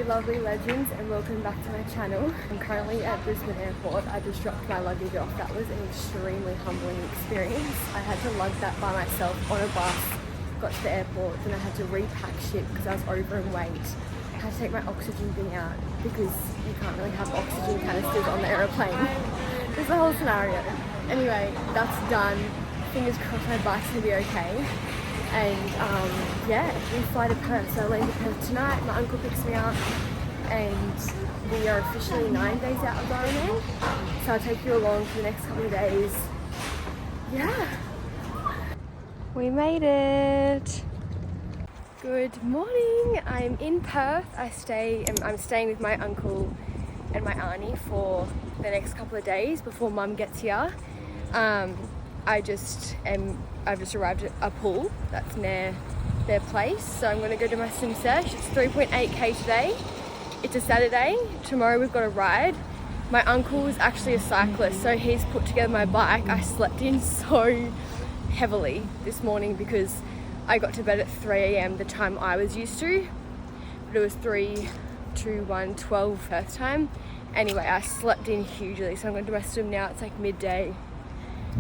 Lovely legends, and welcome back to my channel. I'm currently at Brisbane Airport. I just dropped my luggage off. That was an extremely humbling experience. I had to lug that by myself on a bus, got to the airport, then I had to repack shit because I was over in weight. I had to take my oxygen thing out because you can't really have oxygen canisters on the aeroplane. There's a whole scenario. Anyway, that's done. Fingers crossed my bike's gonna be okay. And yeah, we fly to Perth. So I land in Perth tonight. My uncle picks me up, and we are officially 9 days out of IRONMAN. So I'll take you along for the next couple of days. Yeah, we made it. Good morning. I'm in Perth. I'm staying with my uncle and my auntie for the next couple of days before Mum gets here. I've just arrived at a pool that's near their place, so I'm going to go do my swim sesh. It's 3.8k today. It's a Saturday. Tomorrow we've got a ride. My uncle is actually a cyclist, so he's put together my bike. I slept in so heavily this morning because I got to bed at 3 a.m. the time I was used to, but it was 3, 2, 1, 12 first time. Anyway, I slept in hugely, so I'm going to do my swim now. It's like midday.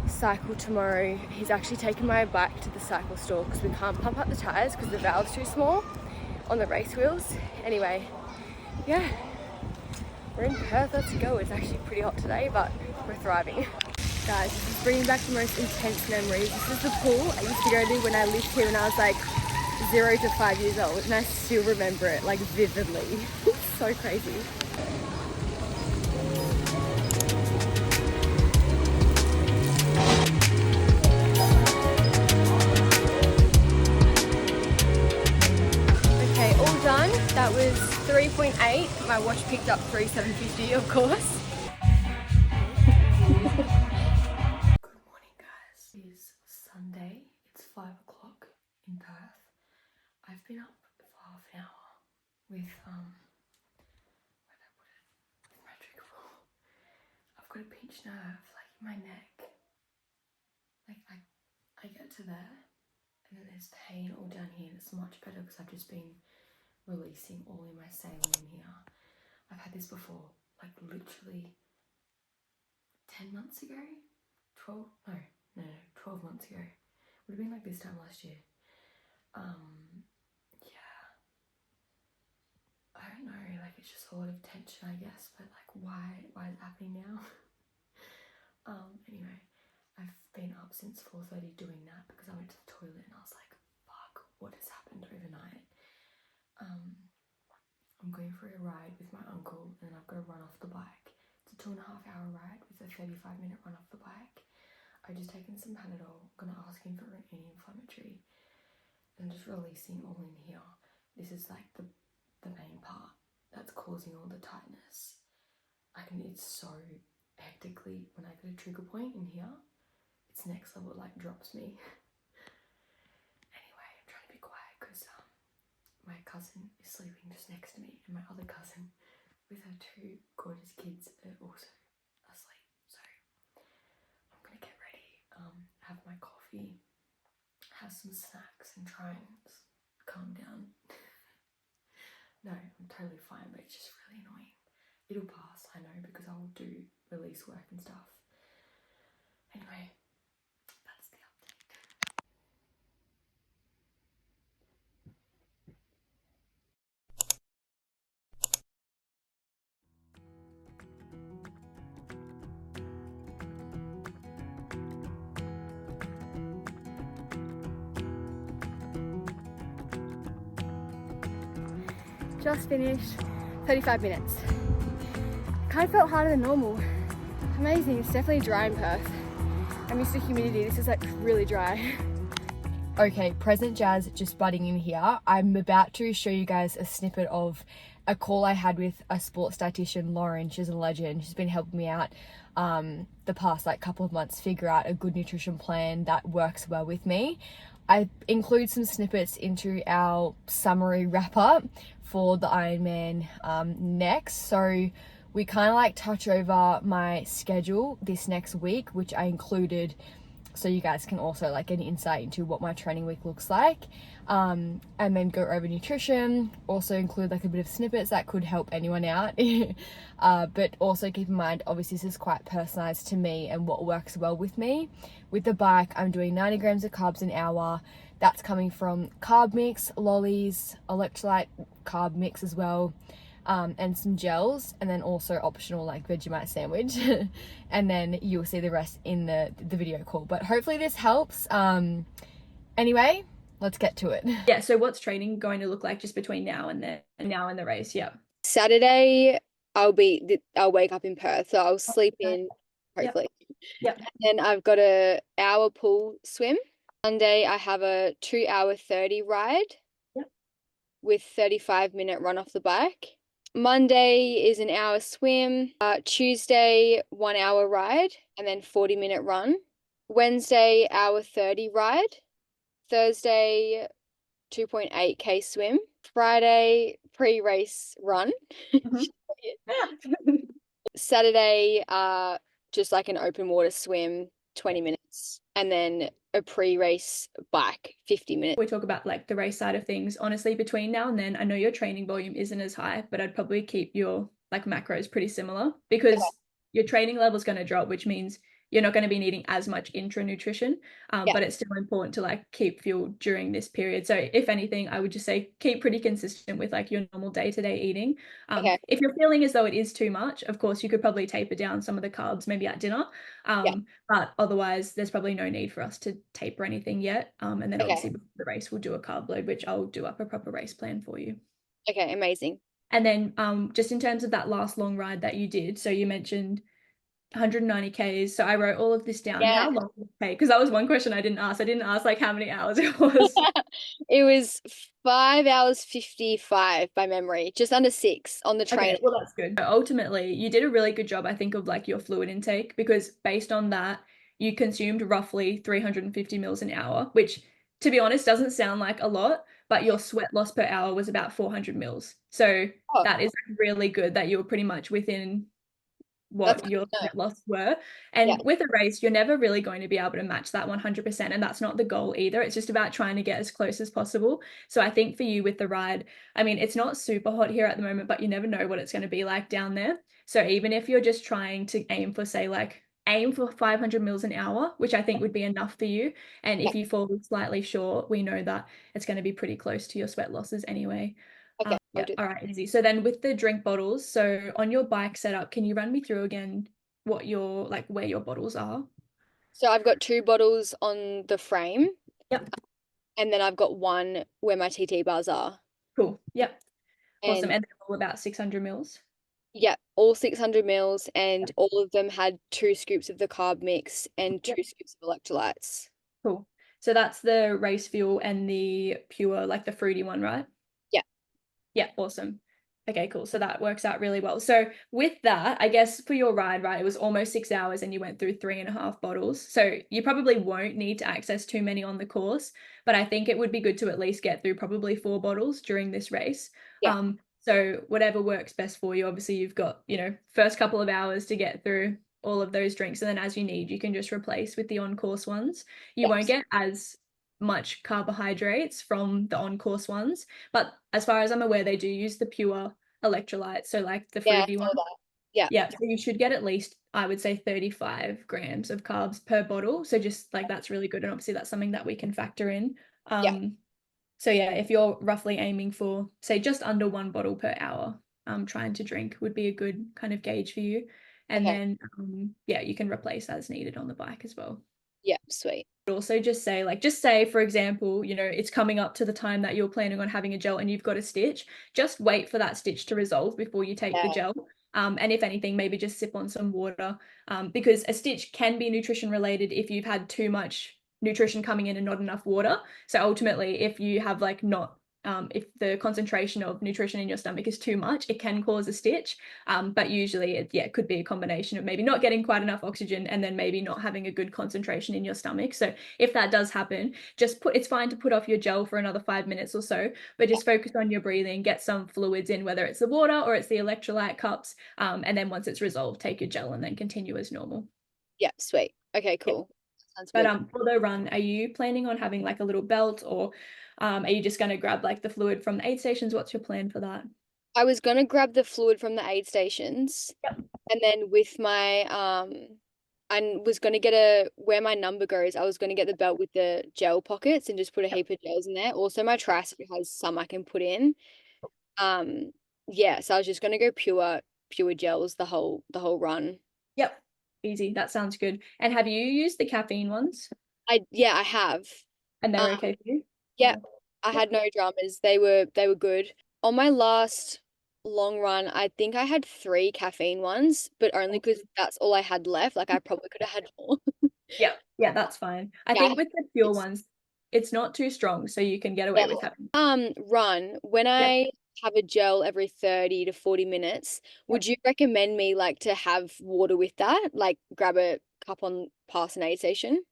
Cycle tomorrow. He's actually taken my bike to the cycle store because we can't pump up the tyres because the valve's too small on the race wheels. Anyway, yeah, we're in Perth. Let's go. It's actually pretty hot today, but we're thriving. Guys, this is bringing back the most intense memories. This is the pool I used to go to when I lived here when I was like 0 to 5 years old, and I still remember it like vividly. It's so crazy. That was 3.8. My watch picked up 3,750, of course. Good morning, guys. It is Sunday. It's 5 o'clock in Perth. I've been up for half an hour with where'd I put it? With my trigger ball. I've got a pinched nerve, like in my neck. Like I get to there, and then there's pain all down here. And it's much better because I've just been releasing all in my saline in here. I've had this before, like literally 10 months ago? 12 months ago. Would have been like this time last year. Yeah. I don't know, like it's just a lot of tension, I guess, but like why is it happening now? Anyway, I've been up since 4:30 doing that because I went to the toilet and I was like, fuck, what has happened overnight? I'm going for a ride with my uncle, and then I've got to run off the bike. It's a 2.5 hour ride with a 35-minute run off the bike. I've just taken some Panadol. I'm going to ask him for an anti-inflammatory and just releasing all in here. This is like the main part that's causing all the tightness. It's so hectically, when I get a trigger point in here, it's next level, it like drops me. Anyway, I'm trying to be quiet because my cousin is sleeping just next to me, and my other cousin with her 2 gorgeous kids are also asleep. So I'm gonna get ready, have my coffee, have some snacks, and try and calm down. No, I'm totally fine, but it's just really annoying. It'll pass, I know, because I will do release work and stuff. Anyway, that's the update. Just finished, 35 minutes. Kind of felt harder than normal. Amazing, it's definitely dry in Perth. I'm used to humidity, this is like really dry. Okay, present Jazz just butting in here. I'm about to show you guys a snippet of a call I had with a sports dietitian, Lauren. She's a legend. She's been helping me out the past like couple of months figure out a good nutrition plan that works well with me. I include some snippets into our summary wrap up for the Ironman next. So we kind of like touch over my schedule this next week, which I included so you guys can also like get an insight into what my training week looks like, and then go over nutrition, also include like a bit of snippets that could help anyone out. But also keep in mind, obviously this is quite personalized to me and what works well with me. With the bike, I'm doing 90 grams of carbs an hour. That's coming from carb mix, lollies, electrolyte carb mix as well, and some gels, and then also optional like Vegemite sandwich. And then you'll see the rest in the video call, but hopefully this helps. Anyway, let's get to it. Yeah, so what's training going to look like just between now and the race? Yeah. Saturday I'll wake up in Perth, so I'll sleep in hopefully. Yep. And then I've got a hour pool swim. Sunday I have a 2-hour 30 ride. Yep. With 35-minute run off the bike. Monday is an hour swim. Tuesday, 1-hour ride and then 40-minute run. Wednesday, hour 30 ride. Thursday, 2.8K swim. Friday, pre-race run. Saturday, just like an open water swim, 20 minutes. And then a pre-race bike, 50 minutes. We talk about like the race side of things. Honestly, between now and then, I know your training volume isn't as high, but I'd probably keep your like macros pretty similar, because your training level is going to drop, which means you're not going to be needing as much intra nutrition, but it's still important to like keep fuel during this period. So if anything, I would just say keep pretty consistent with like your normal day-to-day eating. If you're feeling as though it is too much, of course you could probably taper down some of the carbs maybe at dinner, but otherwise there's probably no need for us to taper anything yet. And then obviously before the race we'll do a carb load, which I'll do up a proper race plan for you. Okay, amazing. And then just in terms of that last long ride that you did, so you mentioned 190 Ks. So I wrote all of this down. Yeah. How long did it take? Because that was one question I didn't ask. I didn't ask like how many hours it was. It was 5 hours 55 by memory, just under 6 on the train. Okay, well, that's good. Ultimately, you did a really good job, I think, of like your fluid intake, because based on that, you consumed roughly 350 mils an hour, which to be honest doesn't sound like a lot, but your sweat loss per hour was about 400 mils. So that is really good that you were pretty much within what your sweat loss were. And with a race, you're never really going to be able to match that 100%, and that's not the goal either. It's just about trying to get as close as possible. So I think for you with the ride, I mean, it's not super hot here at the moment, but you never know what it's going to be like down there. So even if you're just trying to aim for, say, like aim for 500 mils an hour, which I think would be enough for you, and if you fall slightly short, we know that it's going to be pretty close to your sweat losses anyway. Okay. All right, easy. So then with the drink bottles, so on your bike setup, can you run me through again what your like where your bottles are? So I've got 2 bottles on the frame. Yep. And then I've got one where my TT bars are. Cool. Yep. Awesome. And they're all about 600 mils. Yeah, all 600 mils, and all of them had 2 scoops of the carb mix and 2 scoops of electrolytes. Cool. So that's the race fuel and the pure, like the fruity one, right? Yeah, awesome. Okay, cool. So that works out really well. So with that, I guess for your ride, right, it was almost 6 hours and you went through 3.5 bottles. So you probably won't need to access too many on the course, but I think it would be good to at least get through probably 4 bottles during this race. So whatever works best for you. Obviously you've got, first couple of hours to get through all of those drinks, and then as you need, you can just replace with the on-course ones. You won't get as much carbohydrates from the on-course ones, but as far as I'm aware, they do use the pure electrolytes, so like the fruity one. So you should get at least, I would say, 35 grams of carbs per bottle, so just like that's really good, and obviously that's something that we can factor in. So yeah, if you're roughly aiming for, say, just under 1 bottle per hour, trying to drink would be a good kind of gauge for you. And then you can replace as needed on the bike as well. Yeah, sweet. Also just say, for example, it's coming up to the time that you're planning on having a gel and you've got a stitch, just wait for that stitch to resolve before you take the gel. And if anything, maybe just sip on some water, because a stitch can be nutrition related if you've had too much nutrition coming in and not enough water. So ultimately, if you have like not if the concentration of nutrition in your stomach is too much, it can cause a stitch. But usually it could be a combination of maybe not getting quite enough oxygen and then maybe not having a good concentration in your stomach. So if that does happen, it's fine to put off your gel for another 5 minutes or so, but just focus on your breathing, get some fluids in, whether it's the water or it's the electrolyte cups. And then once it's resolved, take your gel and then continue as normal. Yeah, sweet. Okay, cool. Sounds But good. for the run, are you planning on having like a little belt, or are you just going to grab like the fluid from the aid stations? What's your plan for that? I was gonna grab the fluid from the aid stations, Yep. and then with my I was gonna get where my number goes, I was gonna get the belt with the gel pockets and just put a Yep. heap of gels in there. Also, my tricep has some I can put in. Yeah, so I was just gonna go pure gels the whole run. Yep. Easy. That sounds good. And have you used the caffeine ones? I have. And they're Um, okay for you? yeah, Or- I Yep. had no dramas. They were good. On my last long run, I think I had 3 caffeine ones, but only because that's all I had left. Like I probably could have had more. Yeah. Yeah, that's fine. I Yeah, think with the pure ones, it's not too strong, so you can get away yeah. with having. Run when Yep. I have a gel every 30 to 40 minutes, Yep. would you recommend me like to have water with that? Like grab a cup on past an aid station?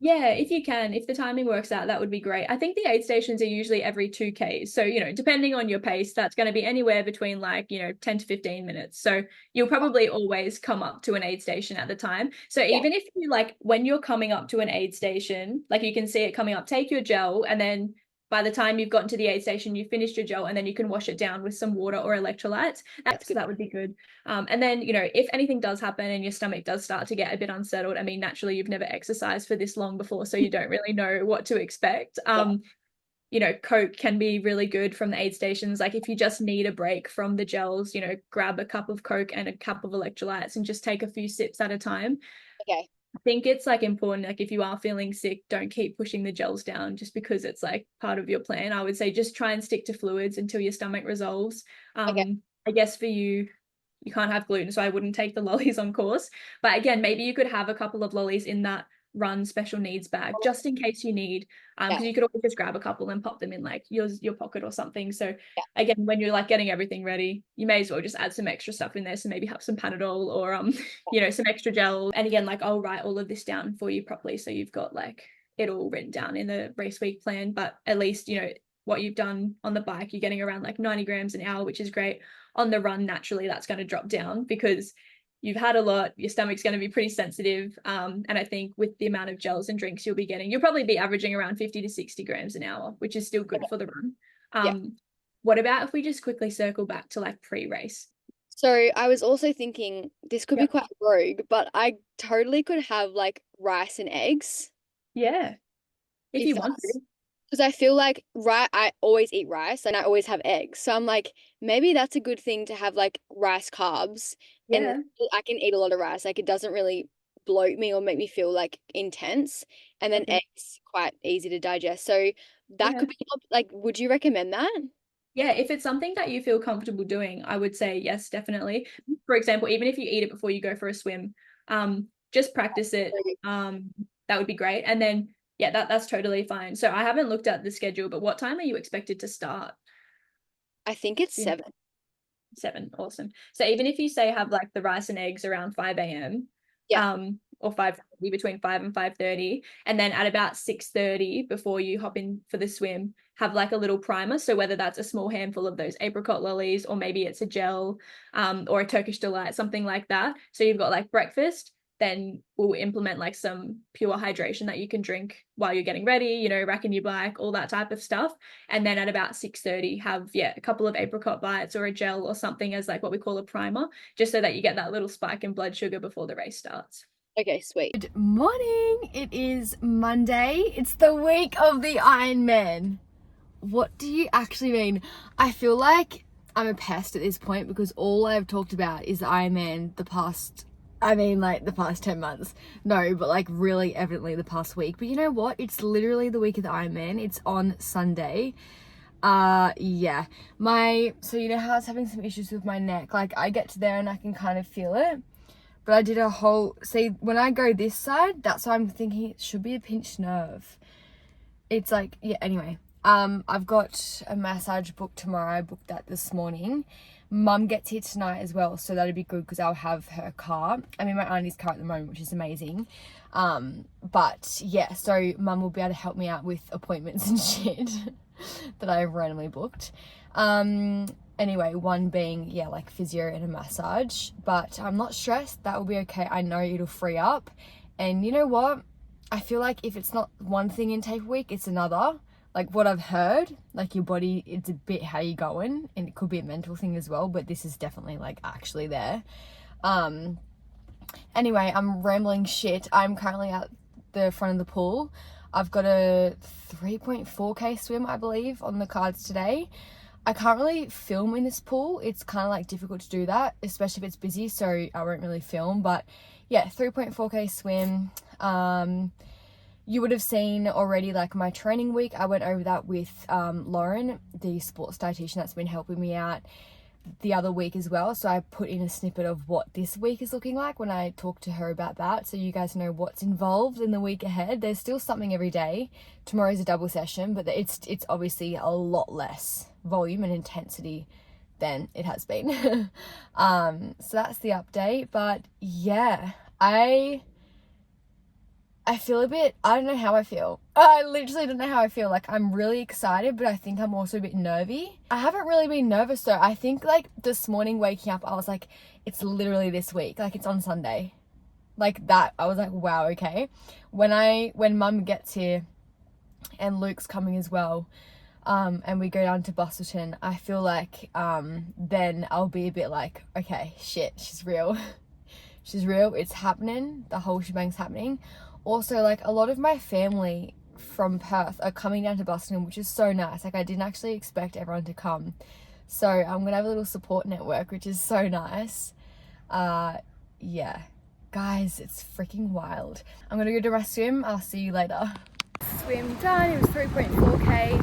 Yeah, if you can, if the timing works out, that would be great. I think the aid stations are usually every 2Ks. So, depending on your pace, that's going to be anywhere between 10 to 15 minutes. So you'll probably always come up to an aid station at the time. So Yeah, even if you when you're coming up to an aid station, like you can see it coming up, take your gel, and then by the time you've gotten to the aid station, you finished your gel, and then you can wash it down with some water or electrolytes. that's So good. that would be good. And then, if anything does happen and your stomach does start to get a bit unsettled, I mean, naturally, you've never exercised for this long before, so you don't really know what to expect. Yeah, Coke can be really good from the aid stations. Like if you just need a break from the gels, grab a cup of Coke and a cup of electrolytes and just take a few sips at a time. okay, I think it's important, like if you are feeling sick, don't keep pushing the gels down just because it's like part of your plan. I would say just try and stick to fluids until your stomach resolves. okay, I guess for you can't have gluten, so I wouldn't take the lollies on course. But again, maybe you could have a couple of lollies in that run special needs bag just in case you need, yeah, because you could always just grab a couple and pop them in like your pocket or something. So yeah, again, when you're like getting everything ready, you may as well just add some extra stuff in there. So maybe have some Panadol or some extra gel. And again, like I'll write all of this down for you properly, so you've got like it all written down in the race week plan. But at least what you've done on the bike, you're getting around like 90 grams an hour, which is great. On the run, naturally, that's going to drop down because you've had a lot, your stomach's going to be pretty sensitive. And I think with the amount of gels and drinks you'll be getting, you'll probably be averaging around 50 to 60 grams an hour, which is still good for the run. yeah. What about if we just quickly circle back to like pre-race? So I was also thinking this could be Yep. quite rogue, but I totally could have like rice and eggs Yeah, if if you want that's to. because I feel like I always eat rice and I always have eggs. So I'm like, maybe that's a good thing to have like rice carbs and Yeah. I can eat a lot of rice. Like it doesn't really bloat me or make me feel like intense. And then Okay. eggs quite easy to digest. So that Yeah. could be like, would you recommend that? Yeah, if it's something that you feel comfortable doing, I would say yes, definitely. For example, even if you eat it before you go for a swim, just practice it. That would be great. And then yeah, that's totally fine. So I haven't looked at the schedule, but what time are you expected to start? I think it's Yeah. 7. 7, awesome. So even if you say have like the rice and eggs around 5 a.m. Yeah. Or 5:30, between 5 and 5:30, and then at about 6:30 before you hop in for the swim, have like a little primer. So whether that's a small handful of those apricot lollies, or maybe it's a gel, or a Turkish delight, something like that. So you've got like breakfast, then we'll implement like some pure hydration that you can drink while you're getting ready, racking your bike, all that type of stuff. And then at about 6:30, have a couple of apricot bites or a gel or something as like what we call a primer, just so that you get that little spike in blood sugar before the race starts. Okay, sweet. Good morning. It is Monday. It's the week of the Ironman. What do you actually mean? I feel like I'm a pest at this point because all I've talked about is the Ironman the past 10 months. No, but like really evidently the past week. But you know what? It's literally the week of the Ironman. It's on Sunday. Yeah. So you know how I was having some issues with my neck? Like I get to there and I can kind of feel it. But I did when I go this side, that's why I'm thinking it should be a pinched nerve. It's like, yeah, anyway. I've got a massage booked tomorrow. I booked that this morning. Mum gets here tonight as well, so that'll be good because I'll have her car. I'm in my auntie's car at the moment, which is amazing. But yeah, so Mum will be able to help me out with appointments and shit that I've randomly booked. Anyway, one being, yeah, like physio and a massage, but I'm not stressed. That will be okay. I know it'll free up. And you know what? I feel like if it's not one thing in taper week, it's another. Like what I've heard, like your body, it's a bit how you going, and it could be a mental thing as well, but this is definitely like actually there. Anyway, I'm rambling shit. I'm currently at the front of the pool. I've got a 3.4k swim, I believe, on the cards today. I can't really film in this pool. It's kind of like difficult to do that, especially if it's busy, so I won't really film. But yeah, 3.4k swim. You would have seen already like my training week. I went over that with Lauren, the sports dietitian that's been helping me out the other week as well. So I put in a snippet of what this week is looking like when I talked to her about that, so you guys know what's involved in the week ahead. There's still something every day. Tomorrow's a double session, but it's obviously a lot less volume and intensity than it has been. So that's the update. But yeah, I feel a bit, I don't know how I feel. I literally don't know how I feel. Like, I'm really excited, but I think I'm also a bit nervy. I haven't really been nervous though. I think like this morning waking up, I was like, it's literally this week. Like, it's on Sunday. Like that, I was like, wow, okay. When Mum gets here and Luke's coming as well, and we go down to Bustleton, I feel like then I'll be a bit like, okay, shit, she's real. She's real. It's happening. The whole shebang's happening. Also, like, a lot of my family from Perth are coming down to Boston, which is so nice. Like, I didn't actually expect everyone to come. So I'm gonna have a little support network, which is so nice. Yeah. Guys, it's freaking wild. I'm gonna go do my swim. I'll see you later. Swim done. It was 3.4k,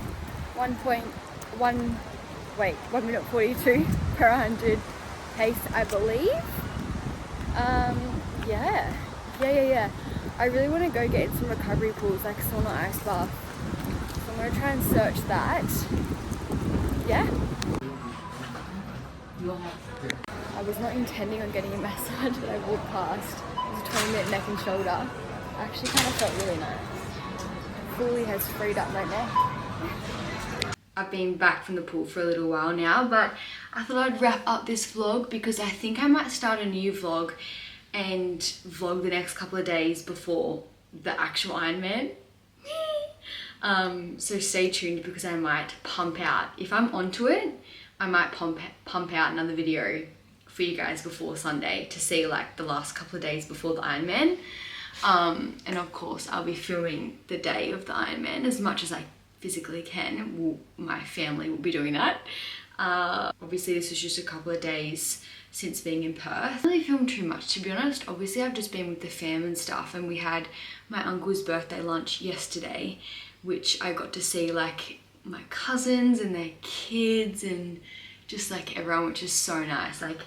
1 minute 42 per 100 pace, I believe. Yeah. I really want to go get in some recovery pools, like sauna, ice bath. So I'm going to try and search that. Yeah. I was not intending on getting a massage, but I walked past. It was a 20-minute neck and shoulder. I actually kind of felt really nice. Fully has freed up my neck. I've been back from the pool for a little while now, but I thought I'd wrap up this vlog because I think I might start a new vlog and vlog the next couple of days before the actual Ironman. So stay tuned because I might pump out, if I'm onto it, I might pump out another video for you guys before Sunday to see like the last couple of days before the Ironman. And of course I'll be filming the day of the Ironman as much as I physically can. My family will be doing that. Obviously this was just a couple of days since being in Perth. I didn't really film too much, to be honest. Obviously I've just been with the fam and stuff, and we had my uncle's birthday lunch yesterday, which I got to see like my cousins and their kids and just like everyone, which is so nice. Like,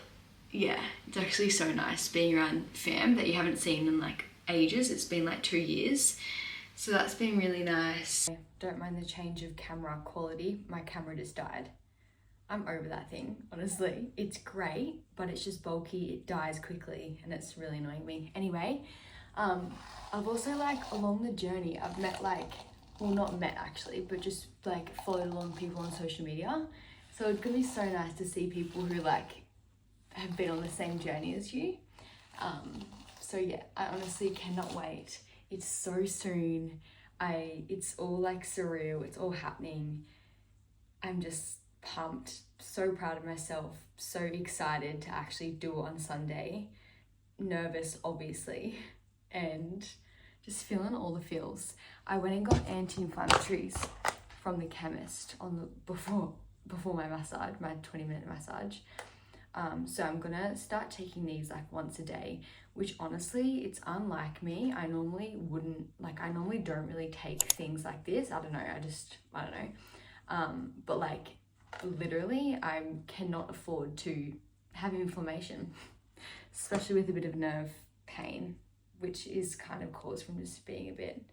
yeah, it's actually so nice being around fam that you haven't seen in like ages. It's been like 2 years, so that's been really nice. Don't mind the change of camera quality. My camera just died. I'm over that thing, honestly. It's great, but it's just bulky, it dies quickly, and it's really annoying me. Anyway, I've also, like, along the journey, I've met, like, well, not met actually, but just, like, followed along people on social media. So it's gonna be so nice to see people who, like, have been on the same journey as you. So yeah, I honestly cannot wait. It's so soon. It's all, like, surreal. It's all happening. I'm just pumped, so proud of myself, so excited to actually do it on Sunday. Nervous, obviously, and just feeling all the feels. I went and got anti-inflammatories from the chemist on the before my massage, my 20-minute massage. So I'm gonna start taking these like once a day, which honestly, it's unlike me. I normally don't really take things like this. I don't know. But like, literally, I cannot afford to have inflammation, especially with a bit of nerve pain, which is kind of caused from just being a bit,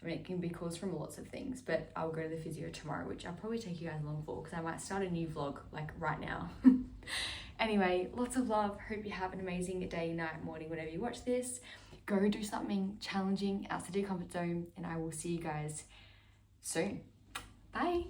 I mean, it can be caused from lots of things, but I'll go to the physio tomorrow, which I'll probably take you guys along for because I might start a new vlog like right now. Anyway, lots of love. Hope you have an amazing day, night, morning, whenever you watch this. Go do something challenging outside your comfort zone, and I will see you guys soon. Bye.